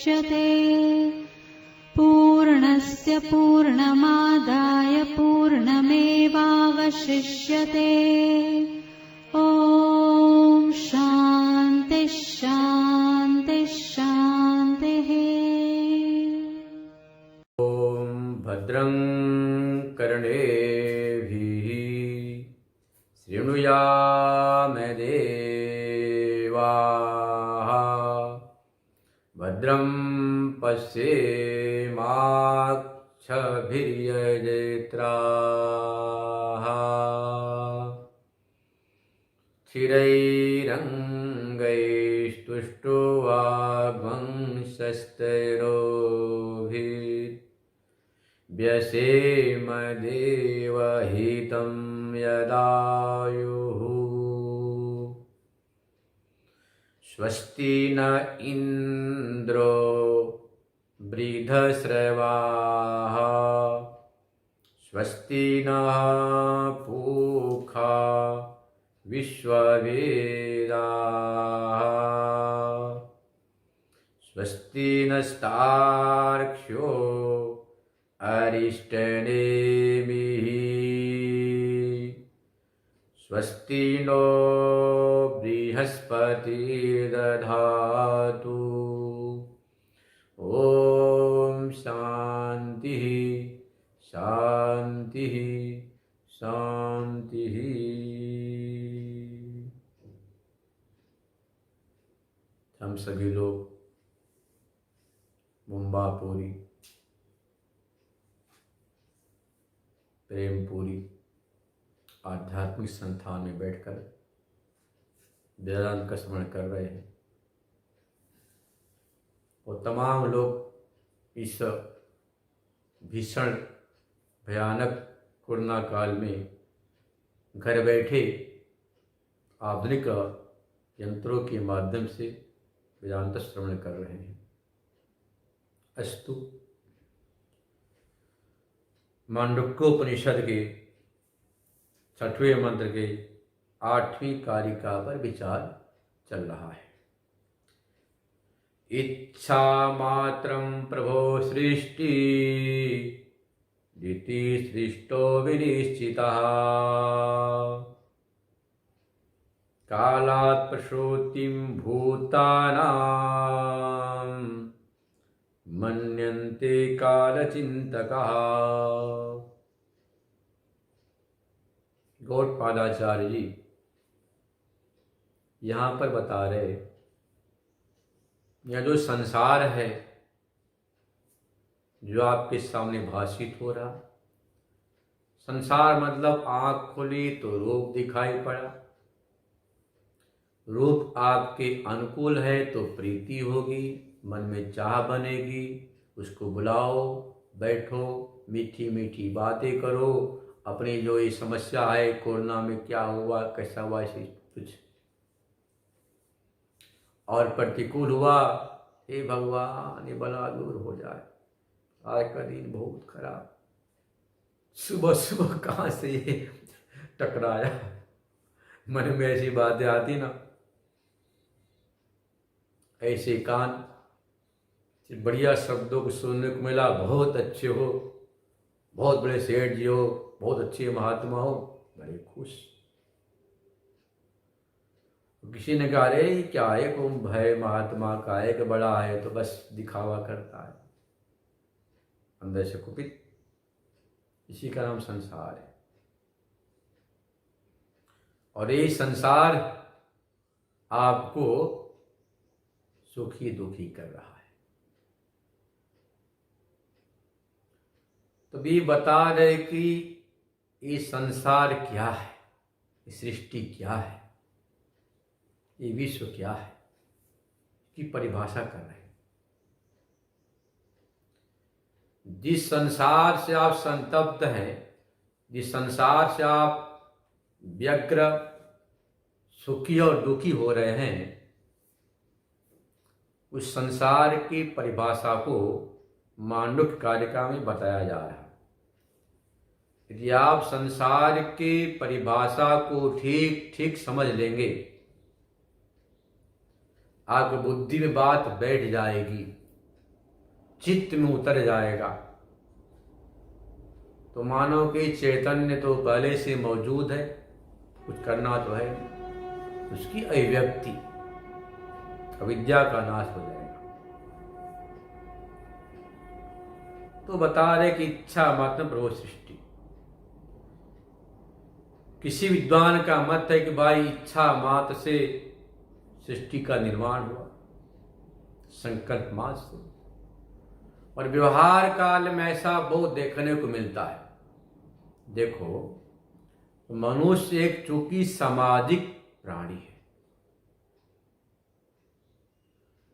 मुच्यते। पूर्णस्य पूर्णमादाय पूर्णमेवावशिष्यते। ॐ शान्ति शान्ति शान्तिः। ॐ भद्रं कर्णेभिः शृणुयाम देवाः। भद्रं पश्येमाक्षभिर्यजत्राः। स्थिरैरङ्गैस्तुष्ट्वाग्वंशस्तैरोभिः व्यसेम देवहितं यदायुः। स्वस्ति न इन्द्रो वृद्धश्रवाः। स्वस्ति नः पूषा विश्ववेदाः। स्वस्ति नस्तार्क्ष्यो अरिष्टनेमिः। स्वस्ति नो बृहस्पतिर्दधातु। ॐ शान्तिः शान्तिः शान्तिः। हम सभी लोग मुंबापुरी प्रेमपुरी आध्यात्मिक संस्थान में बैठकर वेदांत का स्मरण कर रहे हैं और तमाम लोग इस भीषण भयानक कोरोना काल में घर बैठे आधुनिक यंत्रों के माध्यम से वेदांत श्रवण कर रहे हैं। अस्तु, मांडुक्योपनिषद के 6वें मंत्र के 8वीं कारिका पर विचार चल रहा है। इच्छा मात्रं प्रभो सृष्टि दिति सृष्टो विनिश्चितः। कालात् प्रसूतिं भूतानां मन्यन्ते कालचिन्तकः। गौड़पादाचार्य जी यहाँ पर बता रहे, यह जो संसार है जो आपके सामने भाषित हो रहा, संसार मतलब आँख खुली तो रूप दिखाई पड़ा। रूप आपके अनुकूल है तो प्रीति होगी, मन में चाह बनेगी, उसको बुलाओ, बैठो, मीठी मीठी बातें करो। अपनी जो ये समस्या है, कोरोना में क्या हुआ, कैसा हुआ, इसे कुछ और प्रतिकूल हुआ, हे भगवान ये बला दूर हो जाए, आज का दिन बहुत खराब, सुबह सुबह कहाँ से ये टकराया। मन में ऐसी बातें आती ना, ऐसे कान बढ़िया शब्दों को सुनने को मिला, बहुत अच्छे हो, बहुत बड़े सेठ जी हो, बहुत अच्छे महात्मा हो, बड़े खुश। किसी ने कहा रे क्या है, कुंभ है महात्मा का, एक बड़ा है तो बस दिखावा करता है, अंदर से कुपित। इसी का नाम संसार है। और ये संसार आपको सुखी दुखी कर रहा है। तो भी बता रहे कि ये संसार क्या है, ये सृष्टि क्या है, ये विश्व क्या है, की परिभाषा कर रहे हैं। जिस संसार से आप संतप्त हैं, जिस संसार से आप व्यग्र, सुखी और दुखी हो रहे हैं, उस संसार की परिभाषा को मांडुक्य कारिका में बताया जा रहा है। यदि आप संसार की परिभाषा को ठीक ठीक समझ लेंगे, आपकी बुद्धि में बात बैठ जाएगी चित्त में उतर जाएगा तो मानो कि चैतन्य तो पहले से मौजूद है, कुछ करना तो है, उसकी अभिव्यक्ति, अविद्या का नाश हो जाएगा। तो बता रहे कि इच्छा मात्र प्रभु सृष्टि। किसी विद्वान का मत है कि भाई इच्छा मात्र से सृष्टि का निर्माण हुआ, संकल्प मात्र से। और व्यवहार काल में ऐसा बहुत देखने को मिलता है। देखो, मनुष्य एक चूंकि सामाजिक प्राणी है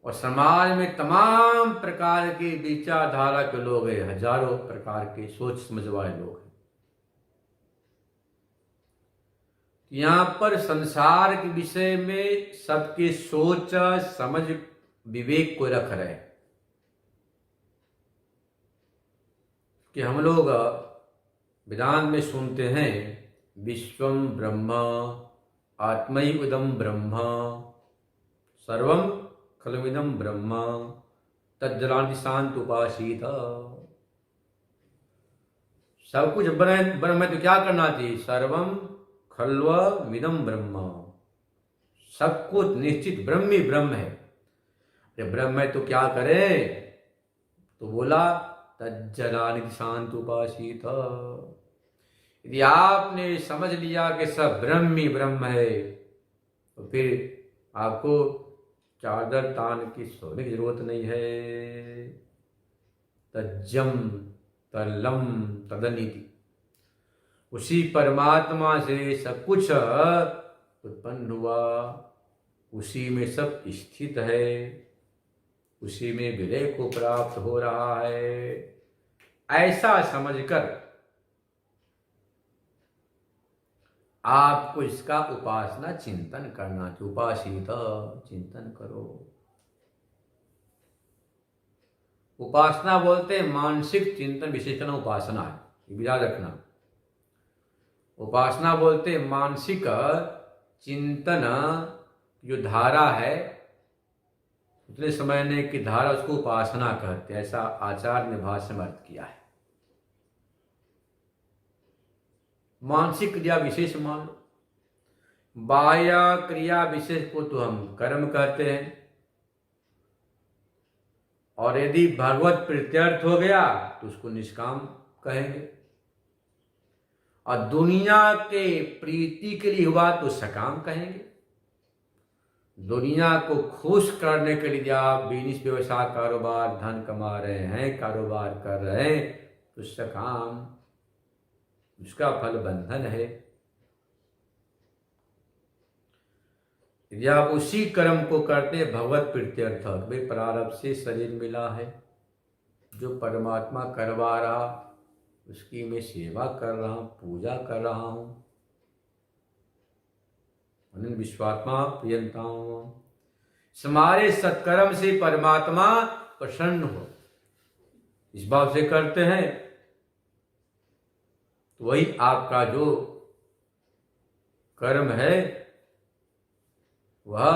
और समाज में तमाम प्रकार के विचारधारा के लोग हैं, हजारों प्रकार के सोच समझ वाले लोग हैं। यहां पर संसार के विषय में सबके सोच समझ विवेक को रख रहे हैं कि हम लोग वेदांत में सुनते हैं विश्वम ब्रह्म आत्मैवदम ब्रह्म सर्वम खलुमिदम ब्रह्म तज्जलांति शांत उपासीत। सब कुछ ब्रह्म है तो क्या करना चाहिए? सर्वम खल्वमिदम ब्रह्म, सब कुछ निश्चित ब्रह्म ही ब्रह्म है। जब ब्रह्म है तो क्या करें? तो बोला तज्जलांति शांत उपासीत। यदि आपने समझ लिया कि सब ब्रह्म ही ब्रह्म है तो फिर आपको चादर तान की सोने की जरूरत नहीं है। तज्जम तल्लम तदनीति, उसी परमात्मा से सब कुछ उत्पन्न हुआ, उसी में सब स्थित है, उसी में विलय को प्राप्त हो रहा है। ऐसा समझकर आपको इसका उपासना चिंतन करना चाहिए। उपासित चिंतन करो। उपासना बोलते हैं मानसिक चिंतन विशेषण उपासना है, याद रखना। उपासना बोलते हैं मानसिक चिंतन, जो धारा है उतने समय ने कि धारा, उसको उपासना कहते हैं। ऐसा आचार्य ने भाष्य में अर्थ किया है। मानसिक क्रिया विशेष मान लो, बाह्य क्रिया विशेष को तो हम कर्म कहते हैं, और यदि भगवत प्रीत्यर्थ हो गया तो उसको निष्काम कहेंगे, और दुनिया के प्रीति के लिए हुआ तो सकाम कहेंगे। दुनिया को खुश करने के लिए आप बिजनेस व्यवसाय कारोबार धन कमा रहे हैं, कारोबार कर रहे हैं, तो सकाम, उसका फल बंधन है। यदि आप उसी कर्म को करते भगवत प्रीत्यर्थ, भाई प्रारब्ध से शरीर मिला है, जो परमात्मा करवा रहा उसकी मैं सेवा कर रहा हूं, पूजा कर रहा हूं, अनंत विश्वात्मा प्रियंता हूं। हमारे सत्कर्म से परमात्मा प्रसन्न हो, इस भाव से करते हैं तो वही आपका जो कर्म है वह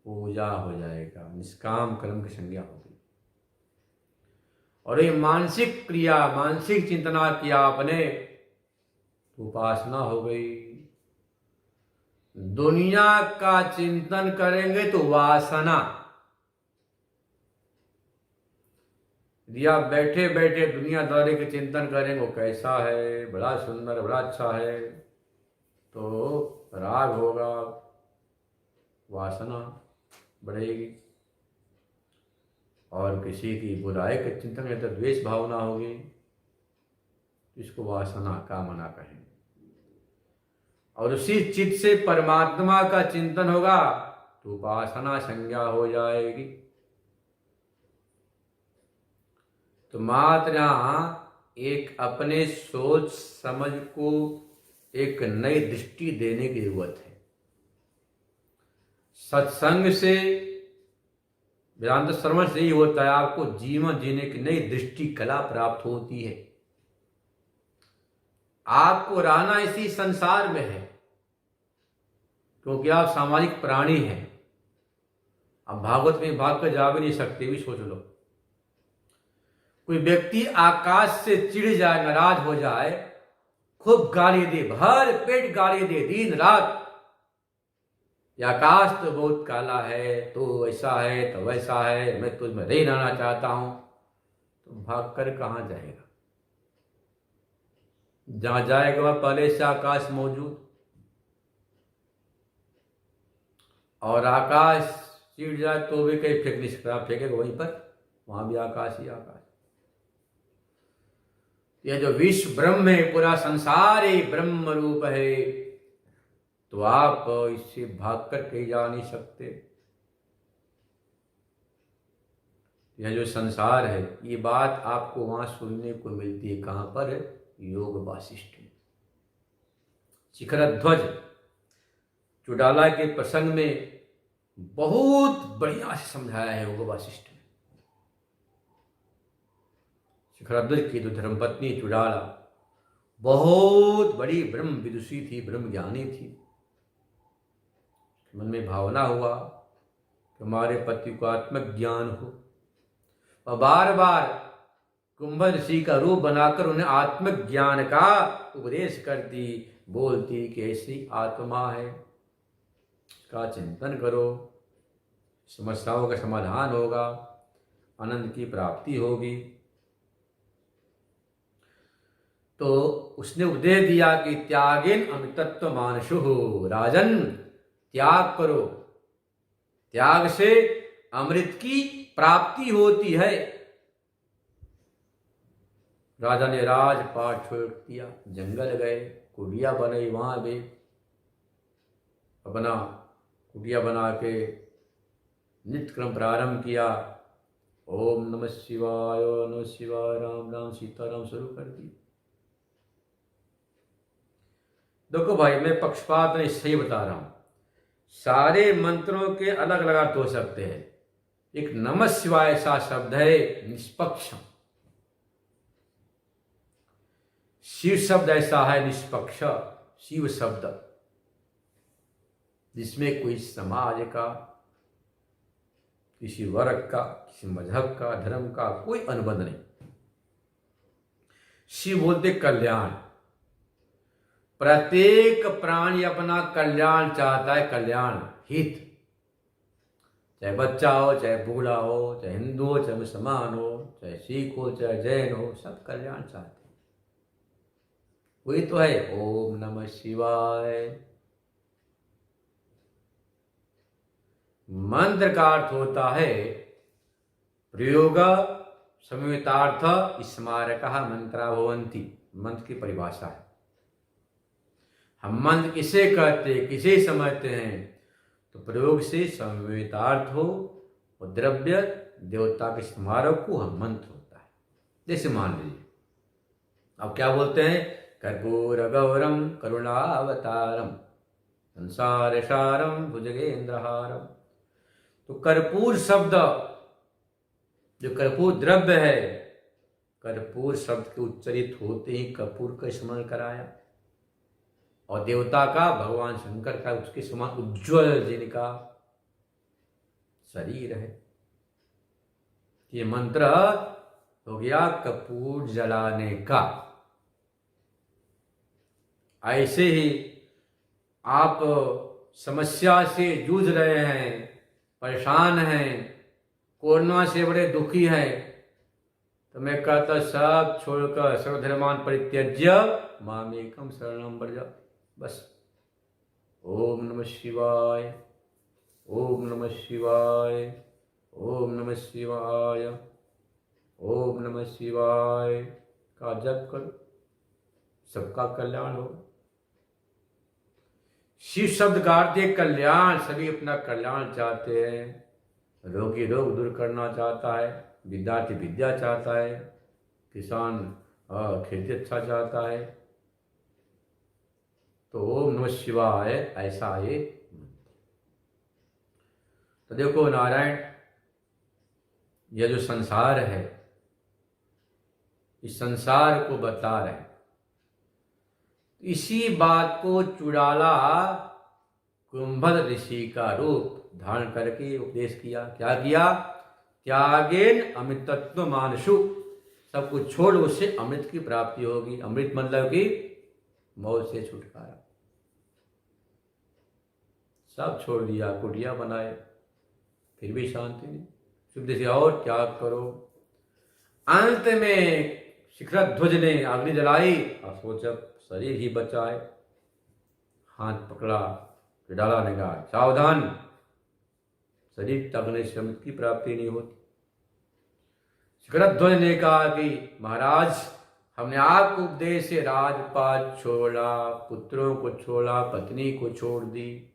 पूजा हो जाएगा, निष्काम कर्म की संज्ञा होगी। और ये मानसिक क्रिया, मानसिक चिंतना किया आपने तो उपासना हो गई। दुनिया का चिंतन करेंगे तो वासना। यदि आप बैठे बैठे दुनियादारी के चिंतन करेंगे, वो कैसा है, बड़ा सुंदर, बड़ा अच्छा है, तो राग होगा, वासना बढ़ेगी। और किसी की बुराई के चिंतन में तो द्वेष भावना होगी, इसको वासना कामना कहेंगे। और उसी चित्त से परमात्मा का चिंतन होगा तो उपासना संज्ञा हो जाएगी। तो मात्र यहां एक अपने सोच समझ को एक नई दृष्टि देने की जरूरत है। सत्संग से, वेदांत श्रवण से ही होता है, आपको जीवन जीने की नई दृष्टि कला प्राप्त होती है। आपको रहना इसी संसार में है क्योंकि आप सामाजिक प्राणी हैं। अब भागवत में भाग कर जा भी नहीं सकते, भी सोच लो। कोई व्यक्ति आकाश से चिढ़ जाए, नाराज हो जाए, खूब गाली दे, भर पेट गाली दे दिन रात, ये आकाश तो बहुत काला है, तो ऐसा है तो वैसा है, मैं तुझमें नहीं रहना चाहता हूं, तो भागकर कहां जाएगा? जहां जाएगा वह पहले से आकाश मौजूद, और आकाश चिढ़ जाए तो भी कहीं फेंक नहीं सकता, फेंकेगा वहीं पर, वहां भी आकाश ही आकाश। यह जो विश्व ब्रह्म है, पूरा संसार ही ब्रह्म रूप है, तो आप इससे भागकर कहीं जा नहीं सकते। यह जो संसार है, ये बात आपको वहां सुनने को मिलती है, कहां पर? योग वासिष्ठ में। शिखरध्वज चुड़ाला के प्रसंग में बहुत बढ़िया से समझाया है योग वासिष्ठ में। शिखरध्वज की जो धर्मपत्नी चुड़ाला बहुत बड़ी ब्रह्म विदुषी थी, ब्रह्म ज्ञानी थी। मन में भावना हुआ कि हमारे पति को आत्मज्ञान हो, और बार बार कुंभ ऋषि का रूप बनाकर उन्हें आत्मज्ञान का उपदेश करती, बोलती कि ऐसी आत्मा है, इसका चिंतन करो, समस्याओं का समाधान होगा, आनंद की प्राप्ति होगी। तो उसने उपदेश दिया कि त्यागेन अमृतत्व मानसु, राजन त्याग करो, त्याग से अमृत की प्राप्ति होती है। राजा ने राजपाट छोड़ दिया, जंगल गए, कुटिया बनाई, वहां भी अपना कुटिया बना के नित्य क्रम प्रारंभ किया। ओम नमः शिवाय, नमः शिवाय, राम राम सीताराम शुरू कर दी। देखो भाई, मैं पक्षपात नहीं, सही बता रहा हूं। सारे मंत्रों के अलग अलग अर्थ हो सकते हैं। एक नमः शिवाय ऐसा शब्द है निष्पक्ष, शिव शब्द ऐसा है निष्पक्ष, शिव शब्द जिसमें कोई समाज का, किसी वर्ग का, किसी मजहब का, धर्म का कोई अनुबंध नहीं। शिव बोलते कल्याण, प्रत्येक प्राणी अपना कल्याण चाहता है, कल्याण हित, चाहे बच्चा हो, चाहे बूढ़ा हो, चाहे हिंदू हो, चाहे मुसलमान हो, चाहे सिख हो, चाहे जैन हो, सब कल्याण चाहते हैं। वही तो है ओम नमः शिवाय। मंत्र का अर्थ होता है प्रयोग संयुक्तार्थ स्मारकः मंत्रा भवन्ति, मंत्र की परिभाषा है। हम मंत्र किसे कहते, किसे समझते हैं? तो प्रयोग से संयुक्तार्थ हो, और द्रव्य देवता के स्मारक को हम मंत्र होता है। जैसे मान लीजिए अब क्या बोलते हैं, कर्पूर गौरम करुणावतारम संसार सारम भुजगेंद्रहारम। तो कर्पूर शब्द, जो कर्पूर द्रव्य है, कर्पूर शब्द के उच्चरित होते ही कर्पूर का स्मरण कराया, और देवता का, भगवान शंकर का, उसके समान उज्ज्वल जिनका शरीर है। ये मंत्र हो गया कपूर जलाने का। ऐसे ही आप समस्या से जूझ रहे हैं, परेशान हैं, कोरोना से बड़े दुखी हैं, तो मैं कहता सब छोड़कर सर्वधर्मान परित्यज्य मामेकम शरणं व्रज। बस ओम नमः शिवाय, ओम नमः शिवाय, ओम नमः शिवाय, ओम नमः शिवाय का जप करो, सबका कल्याण हो। शिव शब्द का अर्थ है कल्याण, सभी अपना कल्याण चाहते हैं। रोगी रोग दूर करना चाहता है, विद्यार्थी विद्या चाहता है, किसान खेती अच्छा चाहता है। तो ओम नमः शिवाय ऐसा ये। तो देखो नारायण, यह जो संसार है, इस संसार को बता रहे हैं। इसी बात को चुड़ाला कुंभद ऋषि का रूप धारण करके उपदेश किया। क्या किया? त्यागेन अमृतत्व मानसु, सब कुछ छोड़, उससे अमृत की प्राप्ति होगी। अमृत मतलब कि मौत से छुटकारा। सब छोड़ दिया, कुटिया बनाए, फिर भी शांति नहीं। शुद्ध से और त्याग करो। अंत में शिखरध्वज ने अग्नि जलाई और सोचा शरीर ही बचा है। हाथ पकड़ा, फिर डाला, ने कहा सावधान, शरीर तगने से अमृत की प्राप्ति नहीं होती। शिखरध्वज ने कहा कि महाराज, हमने आपको उपदेश से राजपाट छोड़ा, पुत्रों को छोड़ा, पत्नी को छोड़ दी,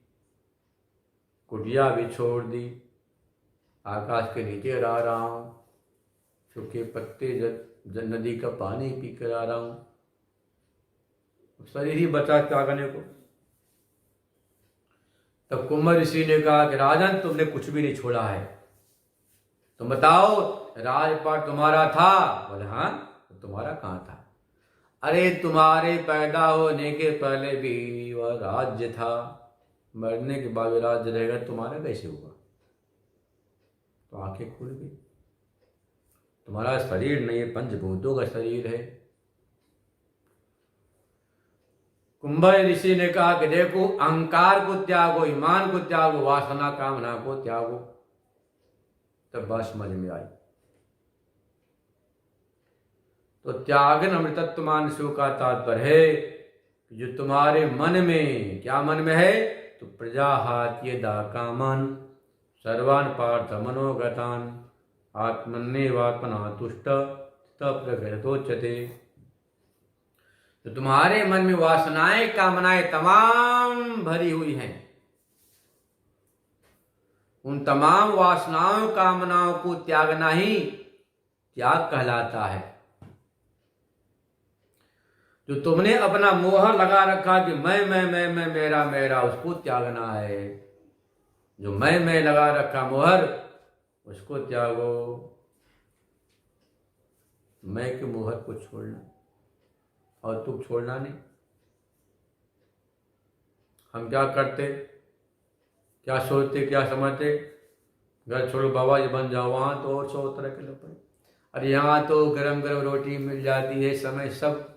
कुटिया भी छोड़ दी, आकाश के नीचे रह रहा हूं, सूखे पत्ते नदी का पानी पी कर आ रहा हूं, शरीर ही बचा त्यागने को। तब कुंभ ऋषि ने कहा कि राजन, तुमने कुछ भी नहीं छोड़ा है, तुम बताओ राजपाट तुम्हारा था? बोले हाँ। तुम्हारा कहाँ था? अरे तुम्हारे पैदा होने के पहले भी वह राज्य था, मरने के बाद राज्य रहेगा, तुम्हारा कैसे हुआ? तो आंखें खुल गई। तुम्हारा शरीर नहीं है, पंचभूतों का शरीर है। कुंभ ऋषि ने कहा कि देखो, अहंकार को त्यागो, ईमान को त्यागो, वासना कामना को त्यागो। तब बात समझ में आई। तो त्यागन अमृतत्व मानसों का तात्पर्य है कि जो तुम्हारे मन में, क्या मन में है? तो प्रजा हात्य दा कामन सर्वान पार्थ मनोगतान आत्मन्यवात्मना तुष्ट प्रकृतोच्यते। तो तुम्हारे मन में वासनाएं, कामनाएं तमाम भरी हुई हैं। उन तमाम वासनाओं, कामनाओं को त्यागना ही त्याग कहलाता है। जो तुमने अपना मोहर लगा रखा कि मैं मेरा मेरा, उसको त्यागना है। जो मैं लगा रखा मोहर, उसको त्यागो। मैं के मोहर को छोड़ना, और तुम छोड़ना नहीं। हम क्या करते, क्या सोचते, क्या समझते? घर छोड़ो बाबा जी बन जाओ, वहां तो और 100 तरह के लोग। अरे यहाँ तो गरम गरम रोटी मिल जाती है, समय सब,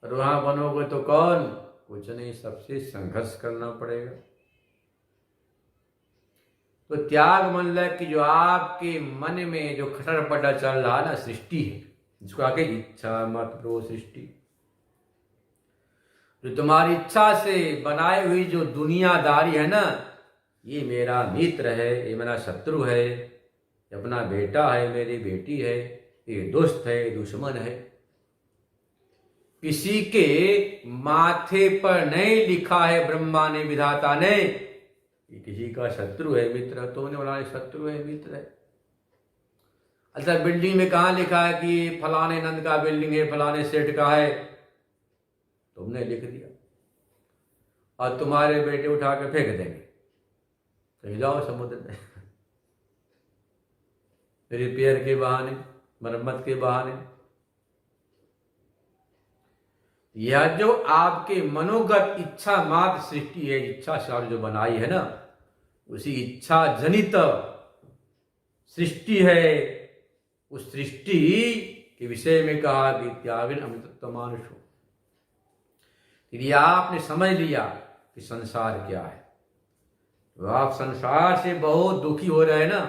और वहां बनोगे तो कौन? कुछ नहीं, सबसे संघर्ष करना पड़ेगा। तो त्याग मतलब कि जो आपके मन में जो खटर पटर चल रहा है ना, सृष्टि है, जिसको आके इच्छा मत करो सृष्टि, जो तुम्हारी इच्छा से बनाई हुई जो दुनियादारी है ना, ये मेरा मित्र है, ये मेरा शत्रु है, ये अपना बेटा है, मेरी बेटी है, ये दोस्त है, दुश्मन है, किसी के माथे पर नहीं लिखा है ब्रह्मा ने, विधाता ने, ये किसी का शत्रु है मित्र, तो उन्हें बोला शत्रु है मित्र है। अच्छा, बिल्डिंग में कहाँ लिखा है कि फलाने नंद का बिल्डिंग है, फलाने सेठ का है? तुमने लिख दिया, और तुम्हारे बेटे उठा के फेंक देंगे, कहीं जाओ समुद्र में रिपेयर के बहाने, मरम्मत के बहाने। यह जो आपके मनोगत इच्छा मात्र सृष्टि है, इच्छा सार जो बनाई है ना, उसी इच्छा जनित सृष्टि है। उस सृष्टि के विषय में कहा कि त्यागन अमृतत्व मानुषो। यदि आपने समझ लिया कि संसार क्या है, तो आप संसार से बहुत दुखी हो रहे हैं ना,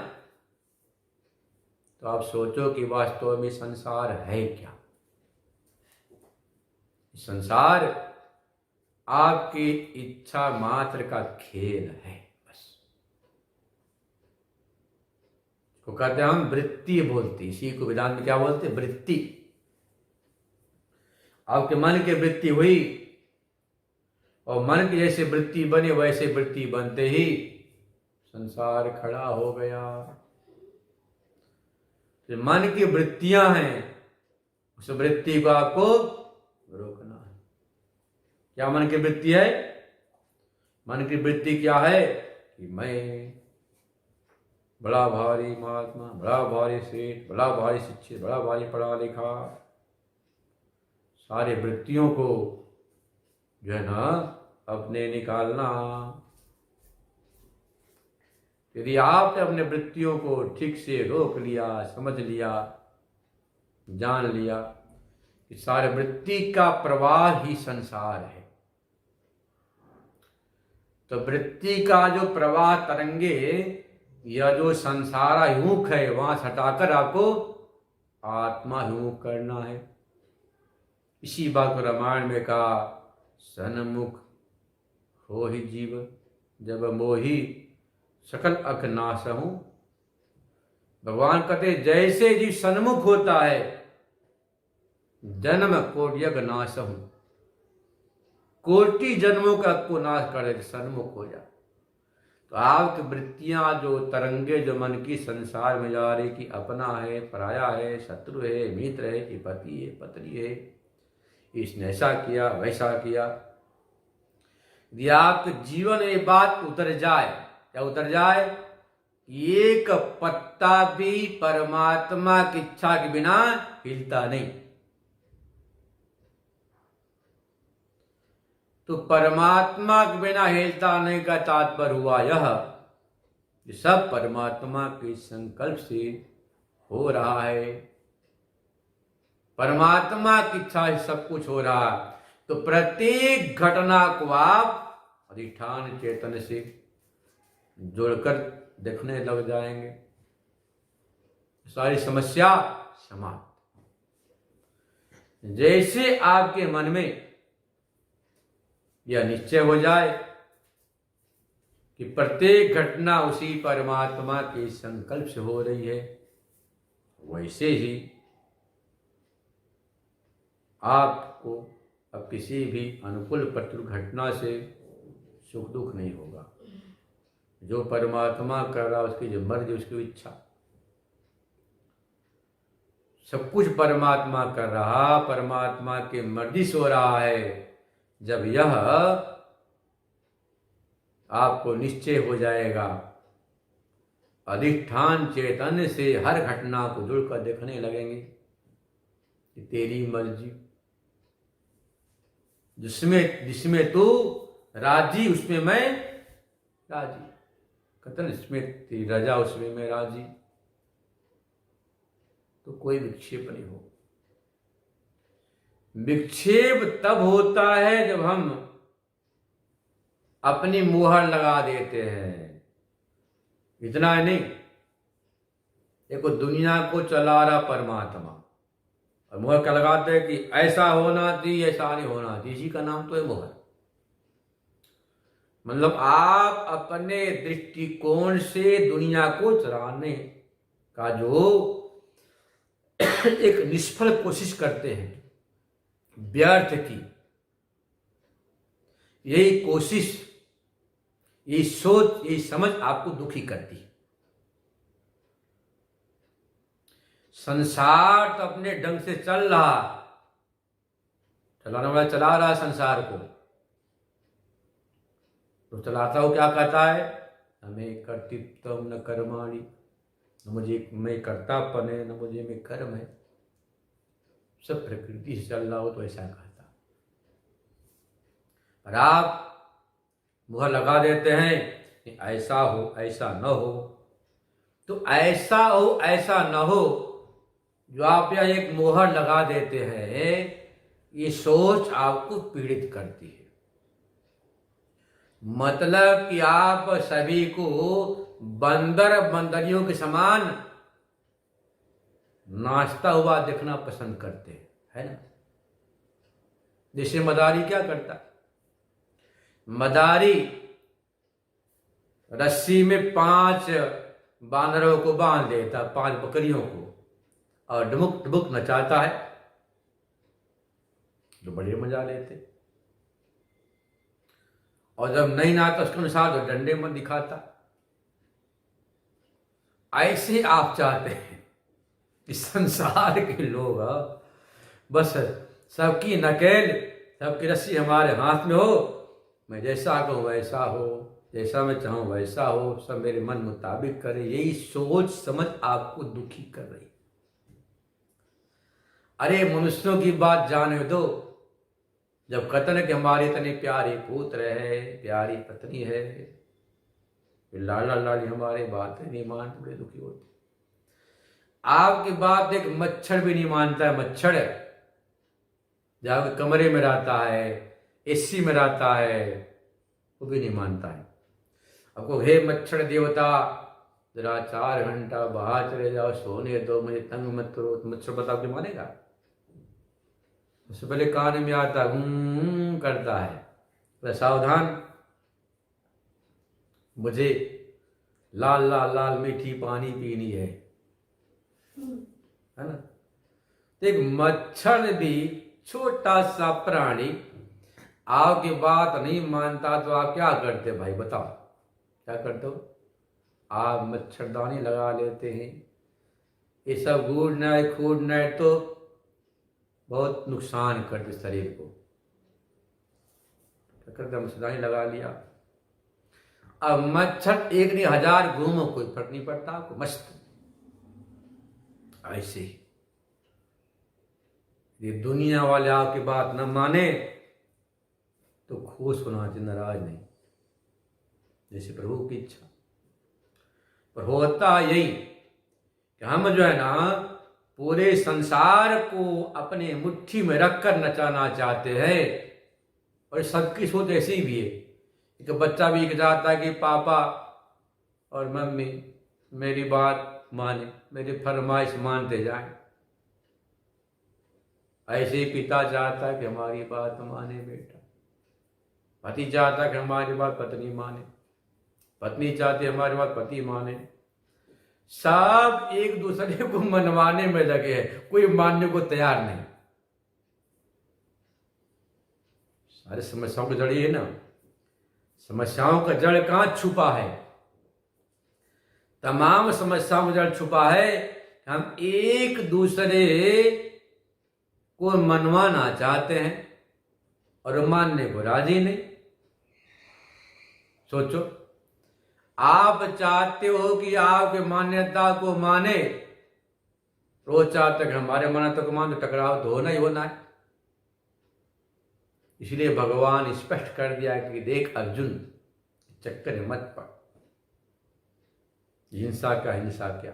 तो आप सोचो कि वास्तव में संसार है क्या? संसार आपकी इच्छा मात्र का खेल है, बस। इसको कहते हैं हम वृत्ति, बोलते, इसी को वेदांत में क्या बोलते? वृत्ति। आपके मन की वृत्ति हुई, और मन की जैसे वृत्ति बने वैसे वृत्ति बनते ही संसार खड़ा हो गया। जो मन की वृत्तियां हैं, उस वृत्ति को आपको रोकना है। क्या मन की वृत्ति है? मन की वृत्ति क्या है कि मैं बड़ा भारी महात्मा, बड़ा भारी सेठ, बड़ा भारी शिक्षित, बड़ा भारी पढ़ा लिखा। सारे वृत्तियों को जो है ना अपने निकालना। यदि आपने अपने वृत्तियों को ठीक से रोक लिया, समझ लिया, जान लिया कि सारे वृत्ति का प्रवाह ही संसार है। तो वृत्ति का जो प्रवाह तरंगे, यह जो संसाराभिमुख है, वहां से हटाकर आपको आत्माभिमुख करना है। इसी बात को रामायण में कहा, सन्मुख हो ही जीव जब मोही सकल अख नासहूं। भगवान कहते जैसे जीव सन्मुख होता है, जन्म कोटि नासहूं, कोटि जन्मों का को नाश कर देते, सन्मुख हो जा। तो आपकी वृत्तियां जो तरंगे जो मन की संसार में जा रही कि अपना है, पराया है, शत्रु है, मित्र है, कि पति है, पत्नी है, इसने ऐसा किया वैसा किया, यदि आपके जीवन में ये बात उतर जाए, क्या उतर जाए, एक पत्ता भी परमात्मा की इच्छा के बिना हिलता नहीं। तो परमात्मा के बिना हिलता नहीं का तात्पर्य हुआ यह, ये सब परमात्मा के संकल्प से हो रहा है, परमात्मा की इच्छा से सब कुछ हो रहा है। तो प्रत्येक घटना को आप अधिष्ठान चेतन से जोड़कर देखने लग जाएंगे, सारी समस्या समाप्त। जैसे आपके मन में यह निश्चय हो जाए कि प्रत्येक घटना उसी परमात्मा के संकल्प से हो रही है, वैसे ही आपको अब किसी भी अनुकूल प्रतिकूल घटना से सुख दुख नहीं होगा। जो परमात्मा कर रहा उसकी जो मर्जी, उसकी इच्छा, सब कुछ परमात्मा कर रहा, परमात्मा के मर्जी से हो रहा है। जब यह आपको निश्चय हो जाएगा, अधिष्ठान चेतन से हर घटना को जुड़कर देखने लगेंगे कि तेरी मर्जी, जिसमें तू राजी उसमें मैं राजी, कतन इसमें तेरी रजा उसमें मैं राजी। तो कोई विक्षेप नहीं हो। विक्षेप तब होता है जब हम अपनी मुहर लगा देते हैं। इतना ही नहीं, देखो दुनिया को चला रहा परमात्मा, और मुहर क्या लगाते हैं कि ऐसा होना चाहिए, ऐसा नहीं होना चाहिए, इसी का नाम तो है मुहर। मतलब आप अपने दृष्टिकोण से दुनिया को चलाने का जो एक निष्फल कोशिश करते हैं, व्यर्थ की, यही कोशिश, यही सोच, यही समझ आपको दुखी करती है। संसार तो अपने ढंग से चल रहा, चलाने वाला चला रहा संसार को, तो चलाता हो क्या कहता है, हमें कर्तृत्व न कर्माणि, न मुझे मैं कर्तापन है, न मुझे में कर्म है, सब प्रकृति से चल रहा हो तो ऐसा कहता। और आप मुहर लगा देते हैं कि ऐसा हो ऐसा न हो। तो ऐसा हो ऐसा न हो जो आप यहाँ एक मुहर लगा देते हैं, ये सोच आपको पीड़ित करती है। मतलब कि आप सभी को बंदर बंदरियों के समान नाचता हुआ देखना पसंद करते हैं, है ना। जैसे मदारी क्या करता, मदारी रस्सी में 5 बानरों को बांध देता, 5 बकरियों को, और डुमुक डुमुक नचाता है, तो बड़े मजा लेते। और जब नहीं नाचता उसके अनुसार तो डंडे मत दिखाता। ऐसे आप चाहते हैं कि संसार के लोग बस सबकी नकेल, सबकी रस्सी हमारे हाथ में हो, मैं जैसा कहूँ वैसा हो, जैसा मैं चाहूँ वैसा हो, सब मेरे मन मुताबिक करे। यही सोच समझ आपको दुखी कर रही। अरे मनुष्यों की बात जाने दो, जब कथन कि हमारे इतने प्यारे पुत्र है, प्यारी पत्नी है, लाला लाली हमारे बातें नहीं मानते, बड़े दुखी होते। आपकी बात एक मच्छर भी नहीं मानता है। मच्छर जहाँ कमरे में रहता है, एसी में रहता है, वो भी नहीं मानता है। आपको हे मच्छर देवता जरा 4 घंटा बाहर चले जाओ, सोने दो, मुझे तंग मत करो, तो मच्छर बताओ कि मानेगा? उससे पहले कान में आता करता है, तो सावधान, मुझे लाल लाल लाल मीठी पानी पीनी है ना? तो एक मच्छर भी छोटा सा प्राणी आपकी बात नहीं मानता तो आप क्या करते भाई बताओ? क्या करते हो? आप मच्छरदानी लगा लेते हैं। ये सब गुड नाइट फूड नाइट तो बहुत नुकसान करते शरीर को। क्या करते? मच्छरदानी लगा लिया। अब मच्छर एक नहीं 1000 घूमो, कोई फर्क नहीं पड़ता आपको, मस्त। ऐसे ही ये दुनिया वाले आपकी बात न माने तो खुश होना चाहिए, नाराज नहीं, जैसे प्रभु की इच्छा। पर होता यही कि हम जो है ना पूरे संसार को अपने मुट्ठी में रखकर नचाना चाहते हैं। और सबकी सोच ऐसी भी है कि बच्चा भी चाहता है कि पापा और मम्मी मेरी बात माने, मेरी फरमाइश मानते जाएं। ऐसे ही पिता चाहता है कि हमारी बात माने बेटा, पति चाहता है कि हमारी बात पत्नी माने, पत्नी चाहती है हमारी बात पति माने। सब एक दूसरे को मनवाने में लगे हैं, कोई मानने को तैयार नहीं। सारी समस्याओं की जड़ ये है ना। समस्याओं का जड़ कहां छुपा है? तमाम समस्याओं का जड़ छुपा है। हम एक दूसरे को मनवाना चाहते हैं और मानने को राजी नहीं। सोचो, आप चाहते हो कि आपकी मान्यता को माने, रोज चाहते हैं हमारे मान्यता को माने, टकराव तो होना ही होना है। इसलिए भगवान स्पष्ट कर दिया कि देख अर्जुन, चक्कर में मत पड़। हिंसा का हिंसा क्या,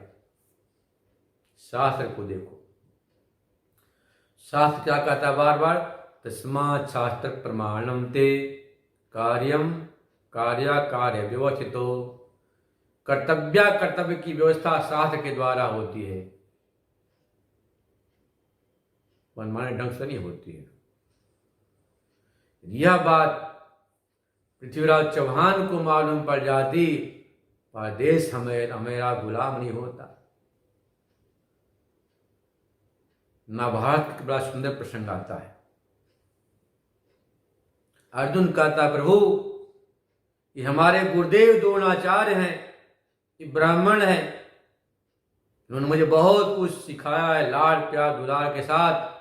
शास्त्र को देखो। शास्त्र क्या कहता है बार बार? तस्मात् शास्त्र प्रमाणम ते कार्यम कार्य कार्य व्यवस्थितो। कर्तव्य कर्तव्य की व्यवस्था शास्त्र के द्वारा होती है, मनमाने ढंग से नहीं होती है। यह बात पृथ्वीराज चौहान को मालूम पड़ जाती, पर देश हमेरा गुलाम नहीं होता। महाभारत का बड़ा सुंदर प्रसंग आता है। अर्जुन कहता प्रभु ये हमारे गुरुदेव द्रोणाचार्य हैं, ये ब्राह्मण हैं, उन्होंने मुझे बहुत कुछ सिखाया है लाड प्यार दुलार के साथ।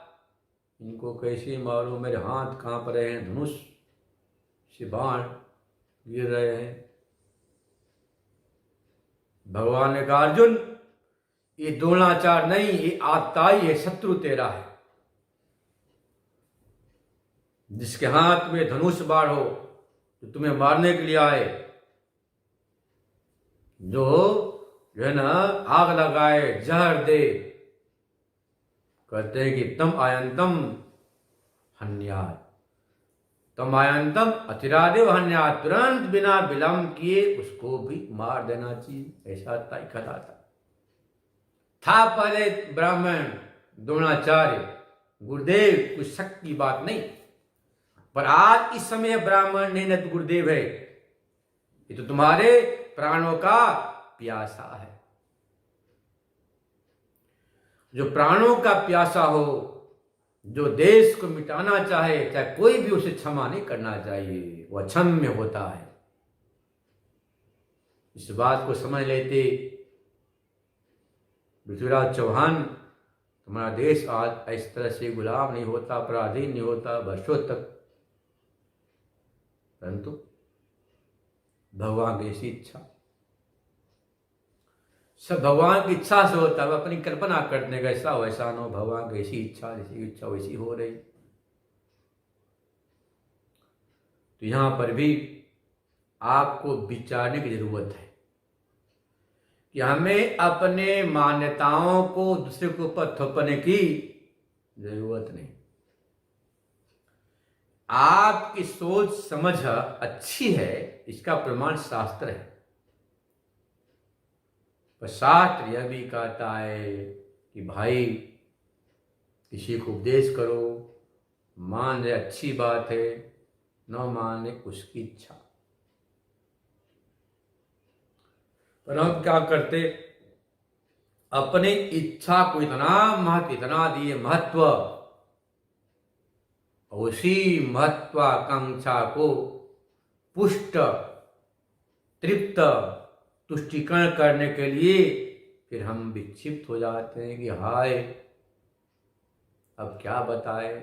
इनको कैसे मालूम मेरे हाथ कांप रहे हैं, धनुष से बाण गिर रहे हैं। भगवान ने कहा अर्जुन ये द्रोणाचार्य नहीं, ये आताई है, शत्रु तेरा है, जिसके हाथ में धनुष बाण हो, जो तुम्हें मारने के लिए आए, जो है ना आग लगाए, जहर दे। कहते हैं कि तम आयंतम हन्यात, तम आयंतम अतिरादेव हन्यात, तुरंत बिना विलंब किए उसको भी मार देना चाहिए। ऐसा ताई कहता था पहले ब्राह्मण द्रोणाचार्य गुरुदेव, कुछ शक की बात नहीं। पर आज इस समय ब्राह्मण नहीं न तो गुरुदेव है, ये तो तुम्हारे प्राणों का प्यासा है। जो प्राणों का प्यासा हो, जो देश को मिटाना चाहे, चाहे कोई भी उसे क्षमा नहीं करना चाहिए, वह अक्षम्य होता है। इस बात को समझ लेते पृथ्वीराज चौहान, तुम्हारा देश आज इस तरह से गुलाम नहीं होता, पराधीन नहीं होता वर्षों तक। परंतु भगवान की ऐसी इच्छा, सब भगवान की इच्छा से होता है। अपनी कल्पना करने का ऐसा वैसा न हो, भगवान की ऐसी इच्छा, जैसी इच्छा वैसी हो रही। तो यहां पर भी आपको विचारने की जरूरत है कि हमें अपने मान्यताओं को दूसरे के ऊपर थोपने की जरूरत नहीं। आपकी सोच समझ अच्छी है, इसका प्रमाण शास्त्र है। पर शास्त्र यह भी कहता है कि भाई किसी को उपदेश करो, मान ले अच्छी बात है, न माने उसकी इच्छा। पर हम क्या करते, अपनी इच्छा को इतना दिए महत्व, उसी महत्वाकांक्षा को पुष्ट तृप्त तुष्टिकरण करने के लिए फिर हम विक्षिप्त हो जाते हैं कि हाय अब क्या बताए,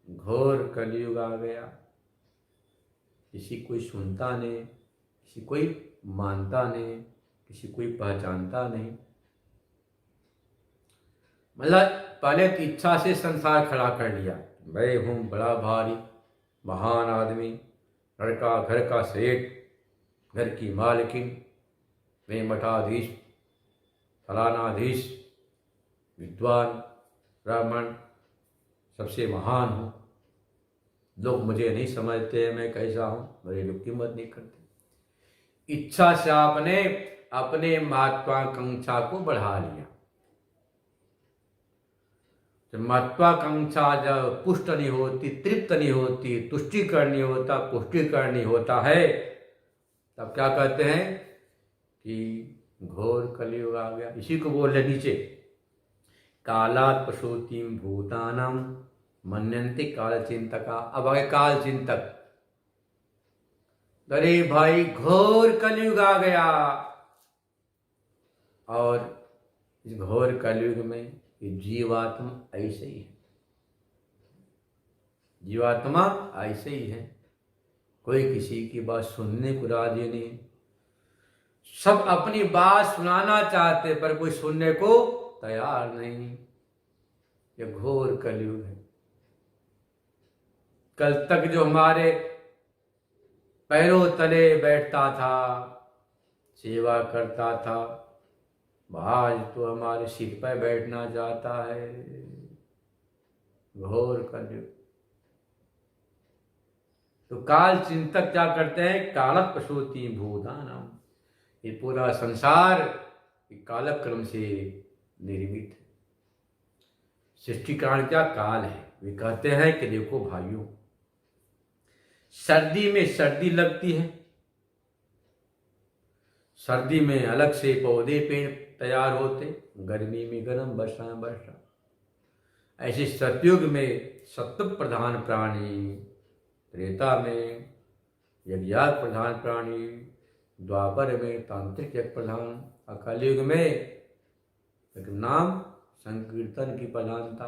घोर कलयुग आ गया, किसी कोई सुनता नहीं, किसी कोई मानता नहीं, किसी कोई पहचानता नहीं। मतलब पहले तो इच्छा से संसार खड़ा कर लिया, मैं हूँ बड़ा भारी महान आदमी, लड़का घर का सेठ, घर की मालकिन, मैं मठाधीश, फलानाधीश, विद्वान ब्राह्मण, सबसे महान हूँ, लोग मुझे नहीं समझते मैं कैसा हूँ, मेरी लोग कीमत नहीं करते। इच्छा से आपने अपने महत्वाकांक्षा को बढ़ा लिया। जब महत्वाकांक्षा जब पुष्ट नहीं होती, तृप्त नहीं होती, तुष्टिकरण नहीं होता, पुष्टिकरण नहीं होता है, तब क्या कहते हैं कि घोर कलयुग आ गया। इसी को बोल रहे नीचे, कालात् पशोतिम भूतानाम मन्यन्ते काल चिंतका। अब आगे काल चिंतक, अरे भाई घोर कलयुग आ गया, और इस घोर कलयुग में ये जीवात्मा ऐसे ही है, जीवात्मा ऐसे ही है, कोई किसी की बात सुनने को राजी नहीं, सब अपनी बात सुनाना चाहते पर कोई सुनने को तैयार नहीं। ये घोर कलयुग है। कल तक जो हमारे पैरों तले बैठता था, सेवा करता था, आज तो हमारे सिर पर बैठना चाहता है। घोर कलयुग। तो काल चिंतक क्या करते हैं, कालक पशुति भूतानाम, ये पूरा संसार कालक्रम से निर्मित है। सृष्टि कारण क्या काल है। वे कहते हैं कि देखो भाइयों, सर्दी में सर्दी लगती है, सर्दी में अलग से पौधे पेड़ तैयार होते, गर्मी में गर्म, वर्षा में वर्षा। ऐसे सतयुग में सत्व प्रधान प्राणी, त्रेता में यज्ञ प्रधान प्राणी, द्वापर में तांत्रिक यज्ञ प्रधान, कलयुग में एक नाम संकीर्तन की प्रधानता।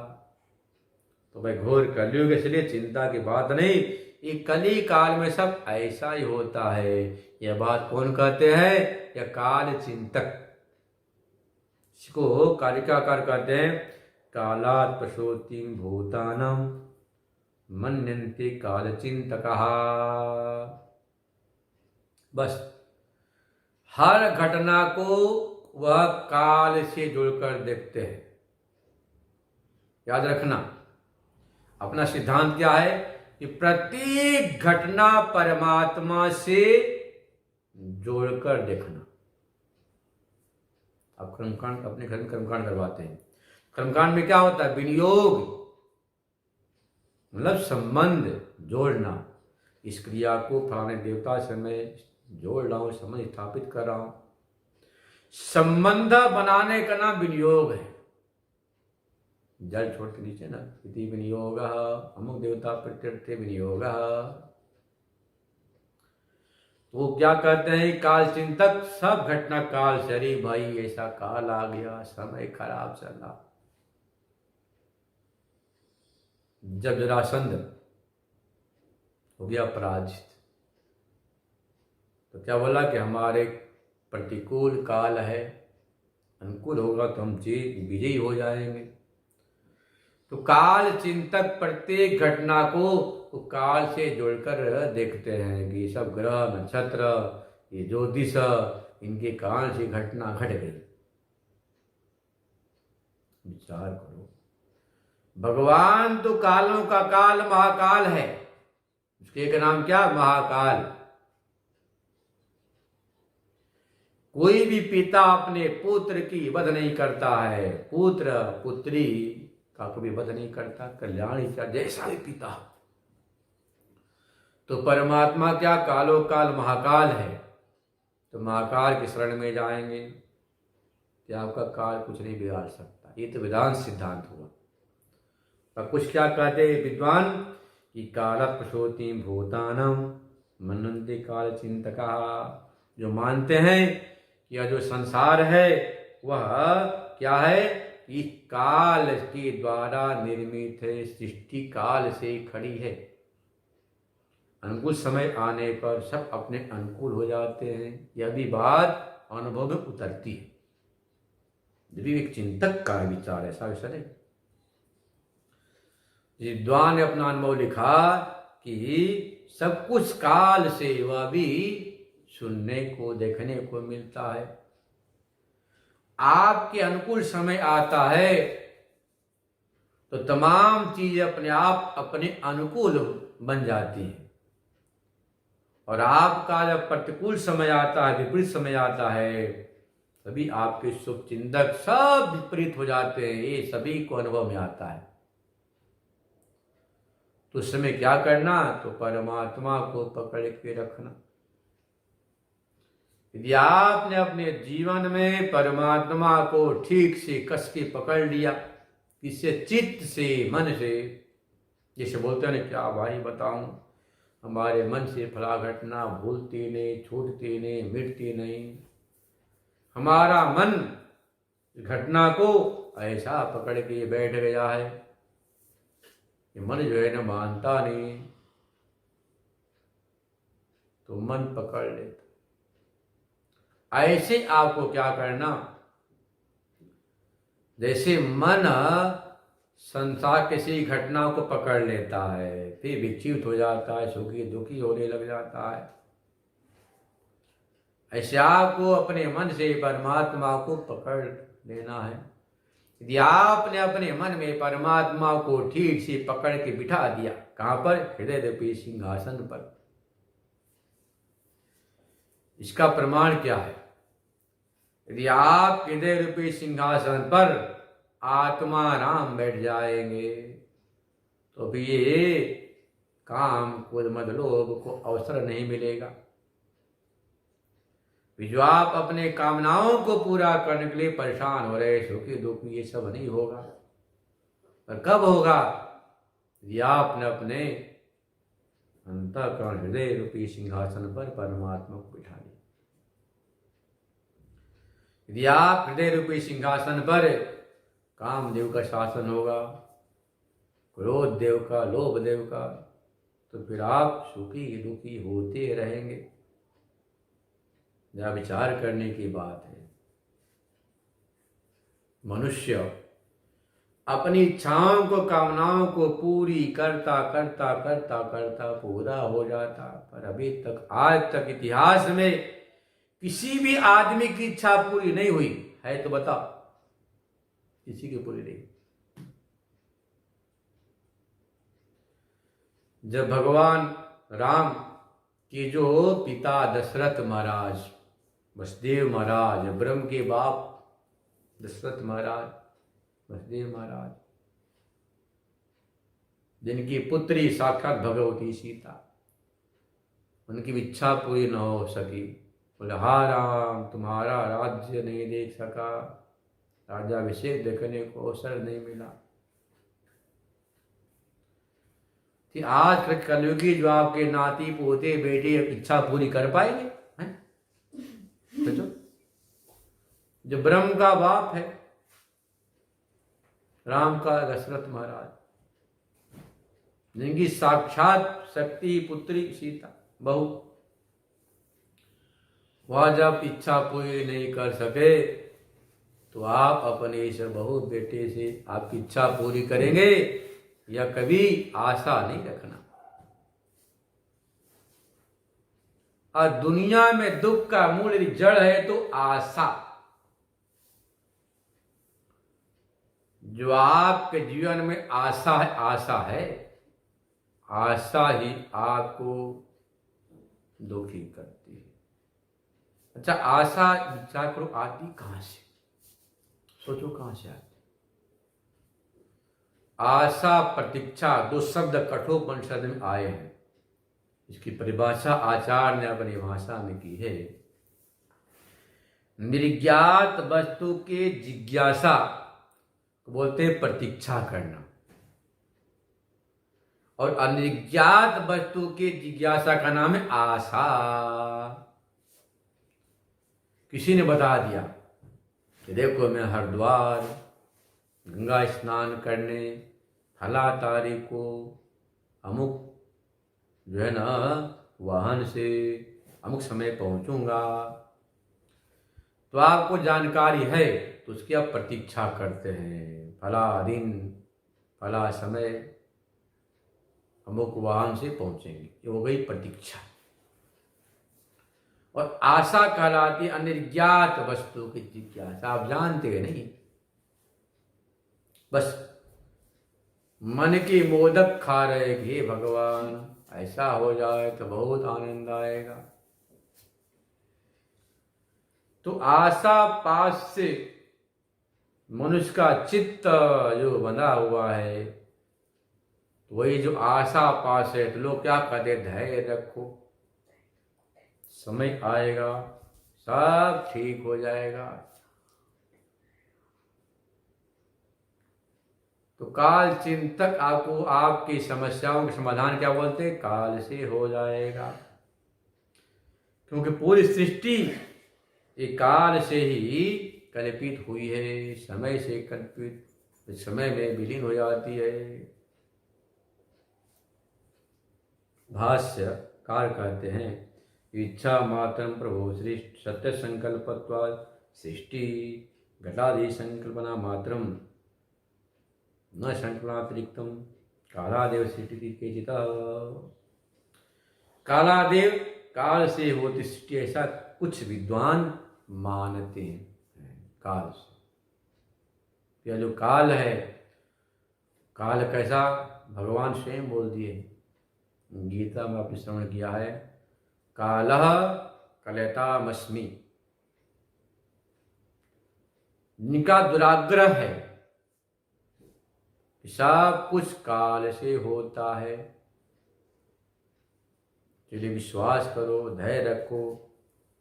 तो भाई घोर कलयुग, इसलिए चिंता की बात नहीं, ये कली काल में सब ऐसा ही होता है। यह बात कौन कहते हैं, यह काल चिंतक। इसको कालिकाकार कहते हैं, कालात् पशोतिम भूतानाम मन्यन्ते काल चिंतकः। बस हर घटना को वह काल से जुड़कर देखते हैं। याद रखना, अपना सिद्धांत क्या है कि प्रत्येक घटना परमात्मा से जोड़कर देखना। आप कर्मकांड अपने घर में कर्मकांड करवाते हैं, कर्मकांड में क्या होता है, विनियोग, मतलब संबंध जोड़ना। इस क्रिया को फलाने देवता से मैं जोड़ रहा हूं, संबंध स्थापित कर रहा हूं। संबंध बनाने का नाम विनियोग है। जल छोड़ के नीचे ना, इति विनियोग अमुक देवता प्रत्यर्थे विनियोग। वो क्या कहते हैं, काल चिंतक सब घटना काल से, अरे भाई ऐसा काल आ गया, समय खराब चला। जब जरासंध हो गया पराजित, तो क्या बोला कि हमारे प्रतिकूल काल है, अनुकूल होगा तो हम विजयी हो जाएंगे। तो काल चिंतक प्रत्येक घटना को काल से जोड़कर देखते हैं कि सब ग्रह नक्षत्र, ये ज्योतिष, इनके कारण से घटना घट गई। विचार करो, भगवान तो कालों का काल महाकाल है, उसके एक नाम क्या, महाकाल। कोई भी पिता अपने पुत्र की वध नहीं करता है, पुत्र पुत्री का कभी वध नहीं करता, कल्याण का जैसा भी पिता। तो परमात्मा क्या, कालो काल महाकाल है। तो महाकाल की शरण में जाएंगे कि आपका काल कुछ नहीं बिगाड़ सकता। ये तो वेदांत सिद्धांत हुआ। और कुछ क्या कहते हैं विद्वान कि काल प्रसोति भूतानम मनन्ति काल चिंतका, जो मानते हैं कि यह जो संसार है वह क्या है कि काल के द्वारा निर्मित है, सृष्टि काल से खड़ी है। अनुकूल समय आने पर सब अपने अनुकूल हो जाते हैं, यह भी बात अनुभव में उतरती है। जब भी एक चिंतक का विचार ऐसा विषय है। विद्वान ने अपना अनुभव लिखा कि सब कुछ काल से वह भी सुनने को देखने को मिलता है। आपके अनुकूल समय आता है तो तमाम चीजें अपने आप अपने अनुकूल बन जाती है, और आपका जब प्रतिकूल समय आता है, विपरीत समय आता है, तभी आपके शुभ चिंतक सब विपरीत हो जाते हैं। ये सभी को अनुभव में आता है। तो उस समय क्या करना, तो परमात्मा को पकड़ के रखना। यदि आपने अपने जीवन में परमात्मा को ठीक से कस के पकड़ लिया, किससे, चित्त से, मन से, जैसे बोलते हैं क्या भाई बताऊं, हमारे मन से फला घटना भूलती नहीं, छूटती नहीं, मिटती नहीं। हमारा मन घटना को ऐसा पकड़ के बैठ गया है कि मन जो है ना मानता नहीं, तो मन पकड़ लेता। ऐसे आपको क्या करना, जैसे मन संसार किसी घटना को पकड़ लेता है, फिर विक्षिप्त हो जाता है, सुखी दुखी होने लग जाता है, ऐसे आपको अपने मन से परमात्मा को पकड़ लेना है। यदि आपने अपने मन में परमात्मा को ठीक से पकड़ के बिठा दिया, कहां पर, हृदय रूपी सिंहासन पर। इसका प्रमाण क्या है, यदि आप हृदय रूपी सिंहासन पर आत्मा राम बैठ जाएंगे तो भी ये काम क्रोध मद लोभ को अवसर नहीं मिलेगा। जो आप अपने कामनाओं को पूरा करने के लिए परेशान हो रहे, सुखी दुखी, ये सब नहीं होगा। पर कब होगा, यदि आपने अपने अंतःकरण हृदय रूपी सिंहासन पर परमात्मा को बिठा दिया। यदि आप हृदय रूपी सिंहासन पर, कामदेव का शासन होगा, क्रोध देव का, लोभ देव का, तो फिर आप सुखी दुखी होते रहेंगे। जहाँ विचार करने की बात है, मनुष्य अपनी इच्छाओं को, कामनाओं को पूरी करता करता करता करता पूरा हो जाता, पर अभी तक, आज तक इतिहास में किसी भी आदमी की इच्छा पूरी नहीं हुई है। तो बता, किसी की पूरी नहीं। जब भगवान राम के जो पिता दशरथ महाराज, वसुदेव महाराज, ब्रह्म के बाप दशरथ महाराज, वसुदेव महाराज, जिनकी पुत्री साक्षात भगवती सीता, उनकी इच्छा पूरी न हो सकी। बोले, हा राम, तुम्हारा राज्य नहीं देख सका, राजाभिषेक देखने को अवसर नहीं मिला। कि आज तक कलयुगी जो आपके नाती पोते बेटे इच्छा पूरी कर पाएंगे? जो ब्रह्म का बाप है, राम का दशरथ महाराज, जिनकी साक्षात शक्ति पुत्री सीता बहू, वह जब इच्छा पूरी नहीं कर सके, तो आप अपने इस बहू बेटे से आपकी इच्छा पूरी करेंगे या कभी आशा नहीं रखना। और दुनिया में दुख का मूल यदि जड़ है तो आशा। जो आपके जीवन में आशा है, आशा ही आपको दुखी करती है। अच्छा, आशा विचार करो आती कहां से, सोचो कहां से आती। आशा प्रतीक्षा दो शब्द कठोपनिषद में आए हैं। इसकी परिभाषा आचार्य ने अपनी भाषा में की है। निर्ज्ञात वस्तु के जिज्ञासा को बोलते हैं प्रतीक्षा करना, और अनिर्ज्ञात वस्तु के जिज्ञासा का नाम है आशा। किसी ने बता दिया कि देखो मैं हरिद्वार गंगा स्नान करने फला तारीख को अमुक जो है ना वाहन से अमुक समय पहुंचूंगा, तो आपको जानकारी है तो उसकी आप प्रतीक्षा करते हैं, फला दिन फला समय अमुक वाहन से पहुंचेंगे। ये हो गई प्रतीक्षा। और आशा कहलाती अनिर्ज्ञात वस्तु की जिज्ञासा। आप जानते हैं नहीं, बस मन की मोदक खा रहे कि हे भगवान ऐसा हो जाए तो बहुत आनंद आएगा। तो आशा पास से मनुष्य का चित्त जो बंधा हुआ है, वही जो आशा पास है, तो लोग क्या कहते, धैर्य रखो, समय आएगा सब ठीक हो जाएगा। तो काल चिंतक आपको आपकी समस्याओं के समाधान क्या बोलते हैं, काल से हो जाएगा। क्योंकि पूरी सृष्टि ये काल से ही कल्पित हुई है, समय से कल्पित, समय में विलीन हो जाती है। भाष्यकार कहते हैं, इच्छा मात्रम प्रभो सृष्टि सत्य संकल्पत्वात् सृष्टि घटादि संकल्पना मात्रम न संकल्पनातिरिक्तम कालादेव सृष्टि केचित। कालादेव काल से होती सृष्टि, ऐसा कुछ विद्वान मानते हैं। काल से, यह जो काल है, काल कैसा, भगवान स्वयं बोल दिए, गीता में आपने श्रवण किया है, कालः कलयतामस्मि। जिनका दुराग्रह है, सब कुछ काल से होता है। चलिए विश्वास करो, धैर्य रखो,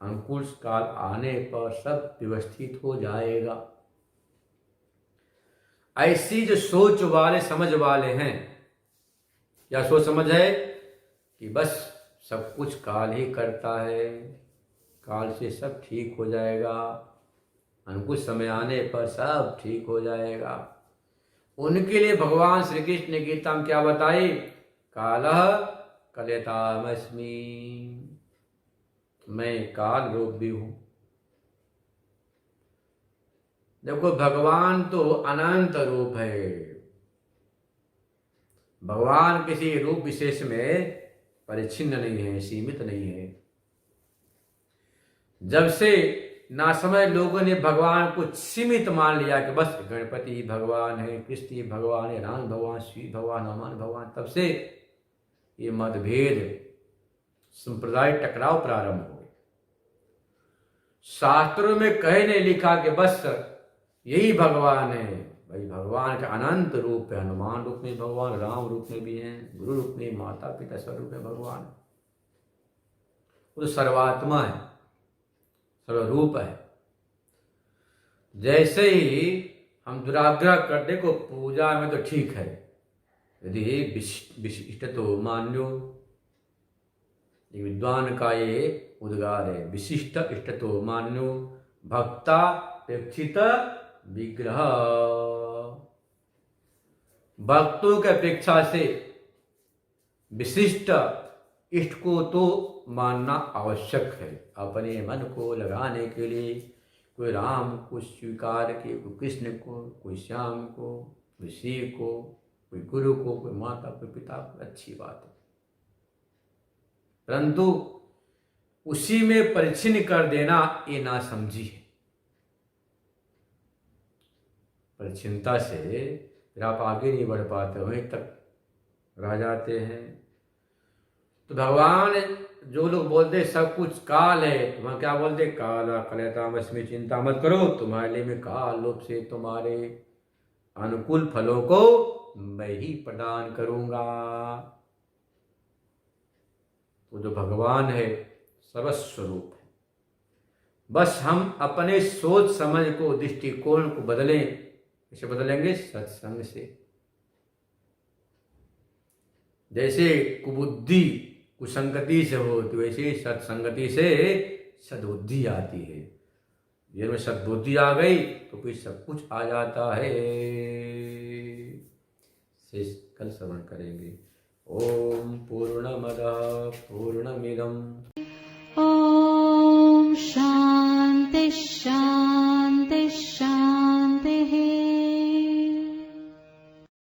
अनुकूल काल आने पर सब व्यवस्थित हो जाएगा। ऐसी जो सोच वाले समझ वाले हैं, क्या सोच समझ है कि बस सब कुछ काल ही करता है, काल से सब ठीक हो जाएगा, अनुकूल समय आने पर सब ठीक हो जाएगा। उनके लिए भगवान श्री कृष्ण ने गीता में क्या बताई, कालः कलयतामस्मि, मैं काल रूप भी हूं। देखो भगवान तो अनंत रूप है, भगवान किसी रूप विशेष में परिच्छिन्न नहीं है, सीमित नहीं है। जब से ना समय लोगों ने भगवान को सीमित मान लिया कि बस गणपति भगवान है, कृष्ण भगवान है, राम भगवान, शिव भगवान, हनुमान भगवान, तब से ये मतभेद संप्रदाय टकराव प्रारंभ हो गए। शास्त्रों में कहीं नहीं लिखा कि बस यही भगवान है। भाई भगवान का अनंत रूप है, हनुमान रूप में भगवान, राम रूप में भी हैं, गुरु रूप में, माता पिता स्वरूप में भगवान, वो तो सर्वात्मा है, सर्वरूप है। जैसे ही हम दुराग्रह करने को पूजा में तो ठीक है, यदि विशिष्ट तो मान्यो, विद्वान का ये उद्गार है, विशिष्ट इष्टतो मान्यो भक्ता अपेक्षित विग्रह। भक्तों की अपेक्षा से विशिष्ट इष्ट को तो मानना आवश्यक है। अपने मन को लगाने के लिए कोई राम को स्वीकार किए, कोई कृष्ण को, कोई श्याम को, कोई शिव को, कोई गुरु को, कोई माता, कोई पिता को, अच्छी बात है। परंतु उसी में परिच्छिन्न कर देना ये ना समझी है। परिच्छिन्नता से फिर आप आगे नहीं बढ़ पाते, वहीं तक रह जाते हैं। तो भगवान जो लोग बोलते सब कुछ काल है, तो वहाँ क्या बोलते, काला कलयतामस्मि, चिंता मत करो, तुम्हारे लिए मैं काल रूप से तुम्हारे अनुकूल फलों को मैं ही प्रदान करूंगा। तो जो भगवान है सर्वस्वरूप है, बस हम अपने सोच समझ को, दृष्टिकोण को बदलें। इसे बदलेंगे सत्संग से। जैसे कुबुद्धि कुसंगति से होती, वैसे सत्संगति से सद्बुद्धि आती है। जिनमें सद्बुद्धि आ गई तो फिर सब कुछ आ जाता है। शेष कल श्रवण करेंगे। ओम पूर्णमदः पूर्णमिदं